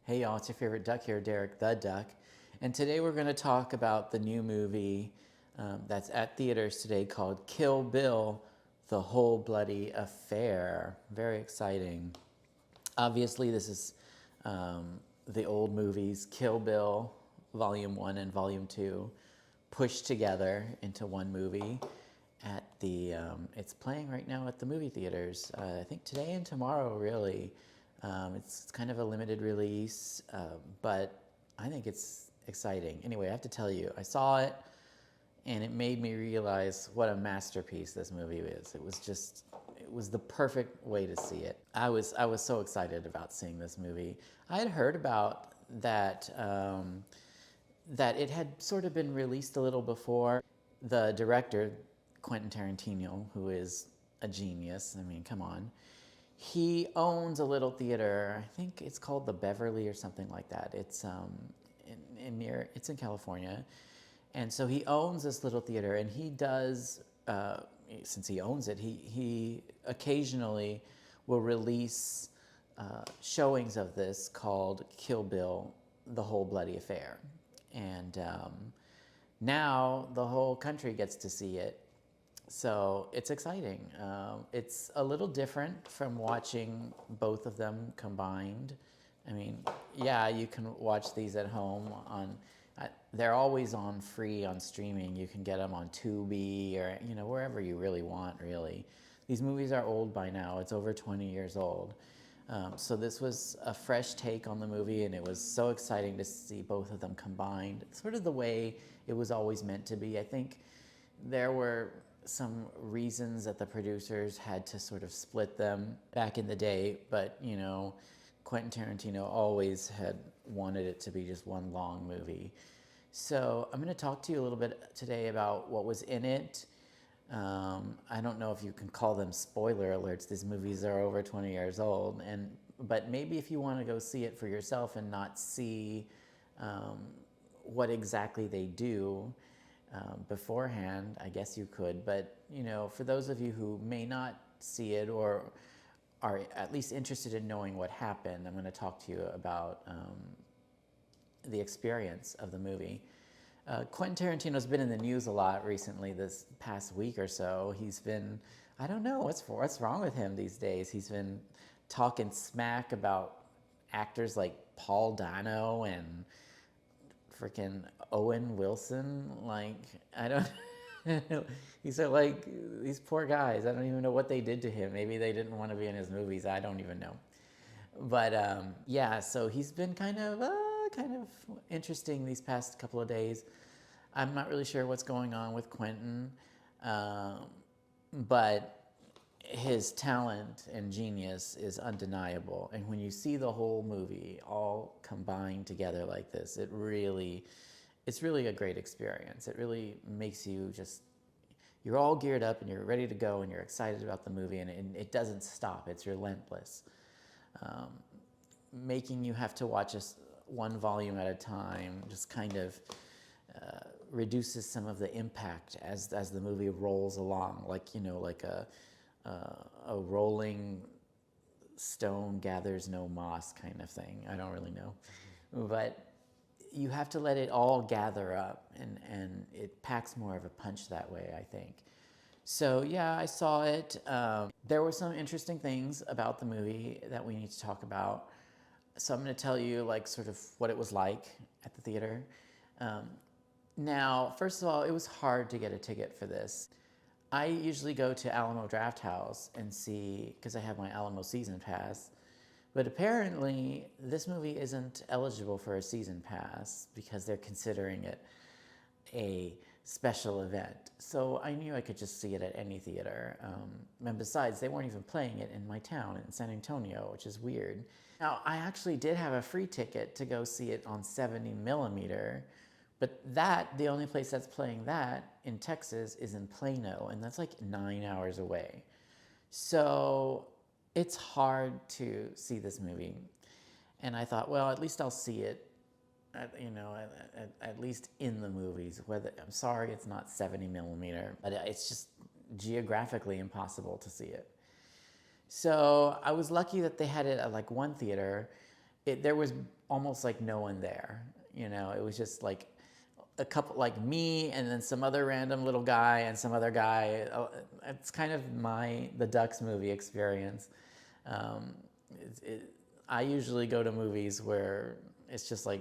Hey y'all, it's your favorite duck here, Derek the Duck. And today we're going to talk about the new movie that's at theaters today called Kill Bill, The Whole Bloody Affair. Very exciting. Obviously, this is the old movies, Kill Bill, Volume 1 and Volume 2, pushed together into one movie. It's playing right now at the movie theaters. I think today and tomorrow, really. It's kind of a limited release, but I think it's exciting. Anyway, I have to tell you, I saw it, and it made me realize what a masterpiece this movie is. It was the perfect way to see it. I was so excited about seeing this movie. I had heard about that. That it had sort of been released a little before. The director, Quentin Tarantino, who is a genius, I mean, come on, he owns a little theater. I think it's called the Beverly or something like that. It's in California, and so he owns this little theater, and he does. Since he owns it, he occasionally will release showings of this called Kill Bill, The Whole Bloody Affair. And now the whole country gets to see it. So it's exciting. It's a little different from watching both of them combined. I mean, yeah, you can watch these at home on. They're always on free on streaming. You can get them on Tubi or wherever you really want. Really, these movies are old by now. It's over 20 years old. So this was a fresh take on the movie, and it was so exciting to see both of them combined. Sort of the way it was always meant to be. I think there were some reasons that the producers had to sort of split them back in the day, but Quentin Tarantino always had wanted it to be just one long movie. So I'm going to talk to you a little bit today about what was in it. I don't know if you can call them spoiler alerts. These movies are over 20 years old, but maybe if you want to go see it for yourself and not see what exactly they do beforehand, I guess you could. But for those of you who may not see it or are at least interested in knowing what happened, I'm going to talk to you about the experience of the movie. Quentin Tarantino's been in the news a lot recently. This past week or so, he's been, I don't know what's wrong with him these days. He's been talking smack about actors like Paul Dano and freaking Owen Wilson. Like, I don't. He said, like, these poor guys. I don't even know what they did to him. Maybe they didn't want to be in his movies. I don't even know. But yeah, so he's been kind of interesting these past couple of days. I'm not really sure what's going on with Quentin, but his talent and genius is undeniable. And when you see the whole movie all combined together like this, it's really a great experience. It really makes you you're all geared up and you're ready to go and you're excited about the movie, and it doesn't stop. It's relentless. Making you have to watch one volume at a time just kind of reduces some of the impact as the movie rolls along, like a rolling stone gathers no moss kind of thing. I don't really know, but you have to let it all gather up, and it packs more of a punch that way, I think. So yeah, I saw it. There were some interesting things about the movie that we need to talk about. So I'm going to tell you like sort of what it was like at the theater. Now, first of all, it was hard to get a ticket for this. I usually go to Alamo Drafthouse and see, because I have my Alamo season pass. But apparently, this movie isn't eligible for a season pass because they're considering it a special event. So I knew I could just see it at any theater. And besides, they weren't even playing it in my town in San Antonio, which is weird. Now, I actually did have a free ticket to go see it on 70 millimeter, but the only place that's playing that in Texas is in Plano, and that's like 9 hours away. So it's hard to see this movie. And I thought, well, at least I'll see it, at least in the movies. I'm sorry it's not 70 millimeter, but it's just geographically impossible to see it. So I was lucky that they had it at like one theater, there was almost like no one there. You know, it was just like a couple, like me and then some other random little guy and some other guy. It's kind of the Ducks movie experience. Um, it, it, I usually go to movies where it's just like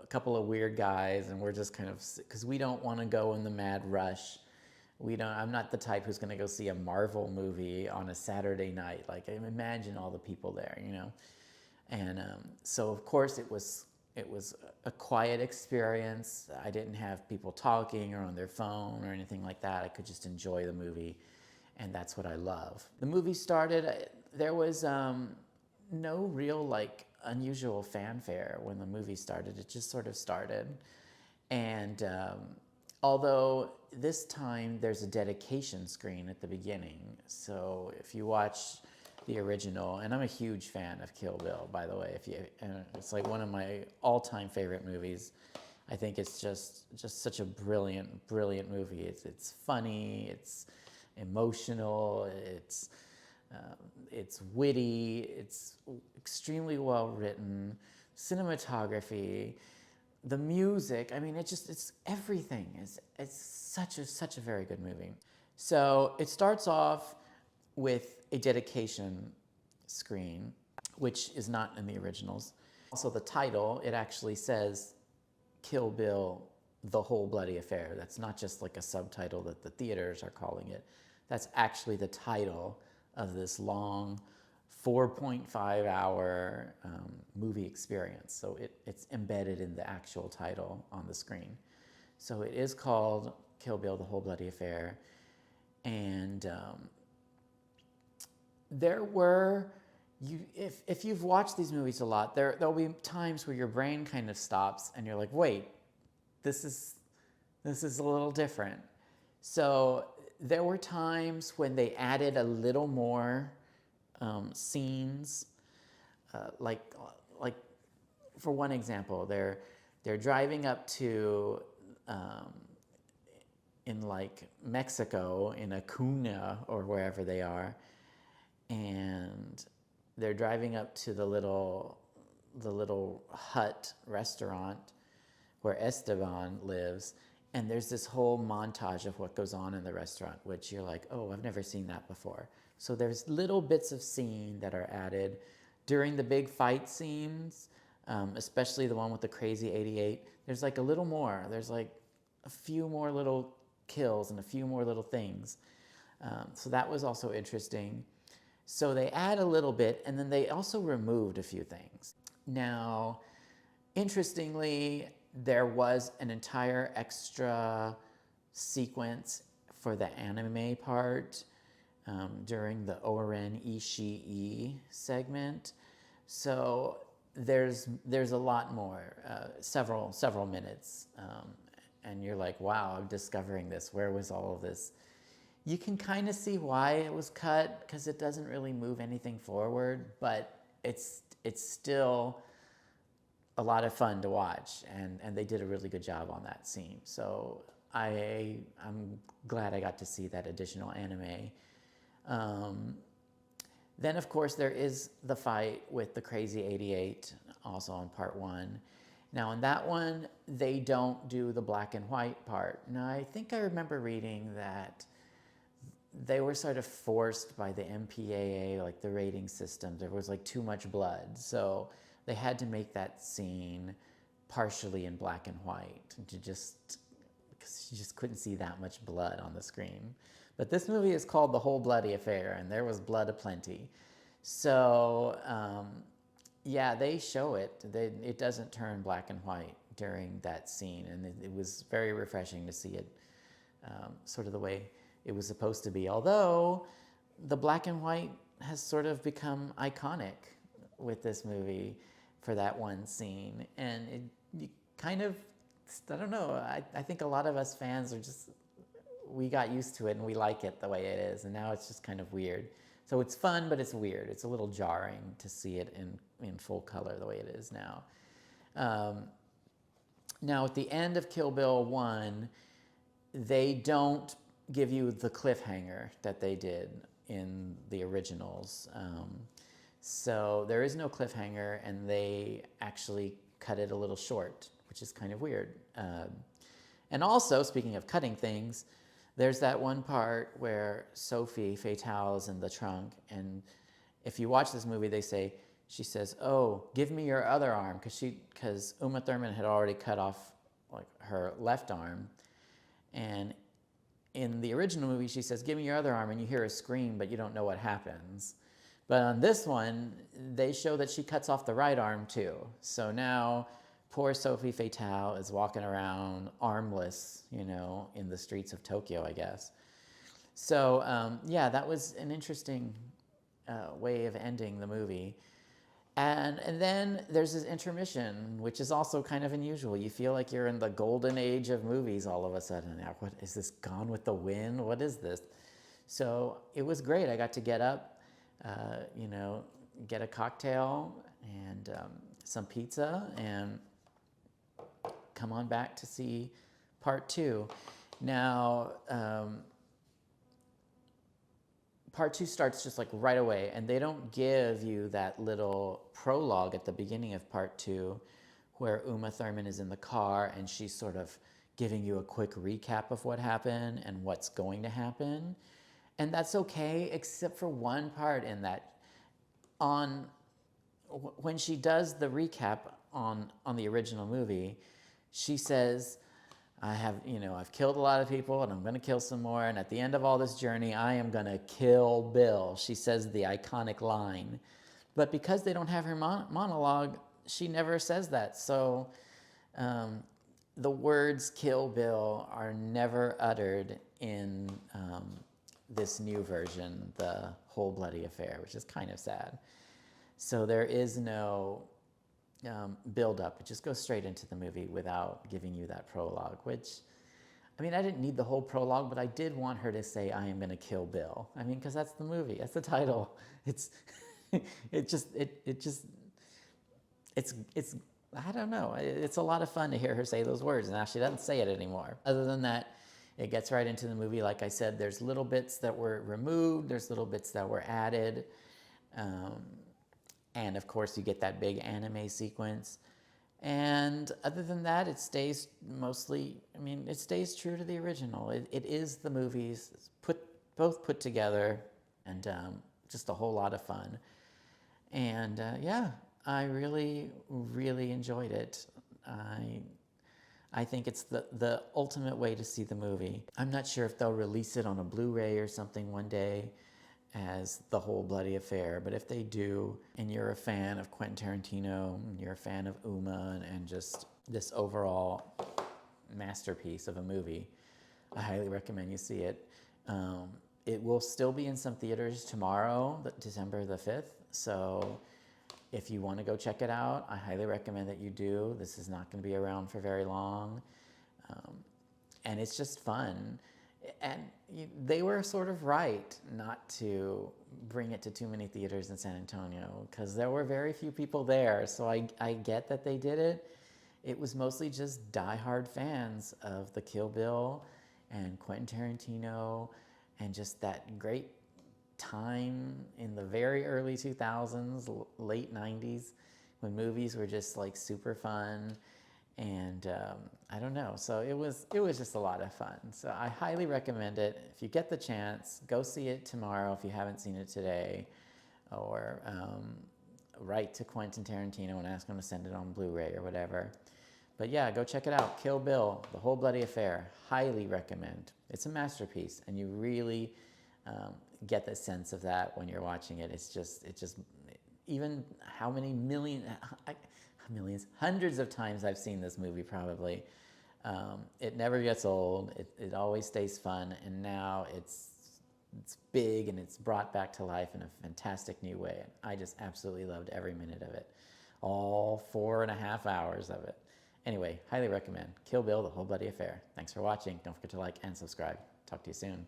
a couple of weird guys, and we're just kind of, because we don't want to go in the mad rush. We don't. I'm not the type who's going to go see a Marvel movie on a Saturday night. Like, imagine all the people there, you know. And so, of course, it was a quiet experience. I didn't have people talking or on their phone or anything like that. I could just enjoy the movie, and that's what I love. The movie started. There was no real like unusual fanfare when the movie started. It just sort of started, and although this time there's a dedication screen at the beginning, so if you watch the original, and I'm a huge fan of Kill Bill, by the way. It's like one of my all-time favorite movies. I think it's just such a brilliant, brilliant movie. It's funny, it's emotional, it's witty, it's extremely well written, cinematography, the music. I mean, it's everything. It's such a very good movie. So it starts off with a dedication screen, which is not in the originals. Also, the title, it actually says Kill Bill, the Whole Bloody Affair. That's not just like a subtitle that the theaters are calling it. That's actually the title of this long 4.5 hour movie experience. So it's embedded in the actual title on the screen. So it is called Kill Bill, the Whole Bloody Affair. And there were, if you've watched these movies a lot, there'll be times where your brain kind of stops and you're like, wait, this is a little different. So there were times when they added a little more scenes, like for one example, they're driving up to in like Mexico, in Acuna or wherever they are, and they're driving up to the little hut restaurant where Esteban lives, and there's this whole montage of what goes on in the restaurant, which you're like, oh, I've never seen that before. So there's little bits of scene that are added during the big fight scenes, especially the one with the crazy 88. There's like a little more. There's like a few more little kills and a few more little things. So that was also interesting. So they add a little bit, and then they also removed a few things. Now, interestingly, there was an entire extra sequence for the anime part during the Oren Ishii segment. So there's a lot more, several minutes, and you're like, wow, I'm discovering this. Where was all of this? You can kind of see why it was cut, because it doesn't really move anything forward, but it's still a lot of fun to watch, and they did a really good job on that scene. So I'm glad I got to see that additional anime. Then, of course, there is the fight with the Crazy 88, also in part one. Now, in that one, they don't do the black and white part. Now, I think I remember reading that they were sort of forced by the MPAA, like the rating system. There was like too much blood. So they had to make that scene partially in black and white because you just couldn't see that much blood on the screen. But this movie is called The Whole Bloody Affair, and there was blood aplenty. So yeah, they show it. It doesn't turn black and white during that scene, and it was very refreshing to see it sort of the way it was supposed to be. Although the black and white has sort of become iconic with this movie for that one scene, and you kind of, I don't know, I think a lot of us fans are just, we got used to it and we like it the way it is, and now it's just kind of weird. So it's fun, but it's weird. It's a little jarring to see it in full color the way it is now. Now at the end of Kill Bill 1, they don't give you the cliffhanger that they did in the originals. So there is no cliffhanger, and they actually cut it a little short, which is kind of weird. And also, speaking of cutting things, there's that one part where Sophie Fatale is in the trunk, and if you watch this movie, she says, "Oh, give me your other arm," because Uma Thurman had already cut off like her left arm, and in the original movie, she says, "Give me your other arm," and you hear a scream, but you don't know what happens. But on this one, they show that she cuts off the right arm too. So now poor Sophie Fatale is walking around armless, in the streets of Tokyo, I guess. So yeah, that was an interesting way of ending the movie. And then there's this intermission, which is also kind of unusual. You feel like you're in the golden age of movies all of a sudden. Now, what is this, Gone with the Wind? What is this? So it was great. I got to get up, get a cocktail and some pizza and come on back to see part 2. Now, part 2 starts just like right away, and they don't give you that little prologue at the beginning of part 2 where Uma Thurman is in the car and she's sort of giving you a quick recap of what happened and what's going to happen. And that's okay, except for one part in that. When she does the recap on the original movie, she says, I've killed a lot of people and I'm going to kill some more. And at the end of all this journey, I am going to kill Bill. She says the iconic line. But because they don't have her monologue, she never says that. So the words "kill Bill" are never uttered in this new version, The Whole Bloody Affair, which is kind of sad. So there is no build up. It just goes straight into the movie without giving you that prologue, which, I didn't need the whole prologue, but I did want her to say, "I am going to kill Bill." Because that's the movie. That's the title. It's, I don't know. It's a lot of fun to hear her say those words. Now she doesn't say it anymore. Other than that, it gets right into the movie. Like I said, there's little bits that were removed. There's little bits that were added. And of course, you get that big anime sequence. And other than that, it stays mostly, it stays true to the original. It is the movies both put together, and just a whole lot of fun. And yeah, I really, really enjoyed it. I think it's the ultimate way to see the movie. I'm not sure if they'll release it on a Blu-ray or something one day as The Whole Bloody Affair, but if they do, and you're a fan of Quentin Tarantino, and you're a fan of Uma, and just this overall masterpiece of a movie, I highly recommend you see it. It will still be in some theaters tomorrow, December the 5th, so if you want to go check it out, I highly recommend that you do. This is not going to be around for very long, and it's just fun. And they were sort of right not to bring it to too many theaters in San Antonio, because there were very few people there. So I get that they did it. It was mostly just diehard fans of the Kill Bill and Quentin Tarantino, and just that great time in the very early 2000s, late 90s, when movies were just like super fun. And I don't know, so it was just a lot of fun. So I highly recommend it. If you get the chance, go see it tomorrow if you haven't seen it today, or write to Quentin Tarantino and ask him to send it on Blu-ray or whatever. But yeah, go check it out. Kill Bill, The Whole Bloody Affair. Highly recommend. It's a masterpiece, and you really get the sense of that when you're watching it. It's just even how many millions, hundreds of times I've seen this movie probably. It never gets old. It always stays fun, and now it's big and it's brought back to life in a fantastic new way. I just absolutely loved every minute of it, all 4.5 hours of it. Anyway, highly recommend Kill Bill, The Whole Bloody Affair. Thanks for watching. Don't forget to like and subscribe. Talk to you soon.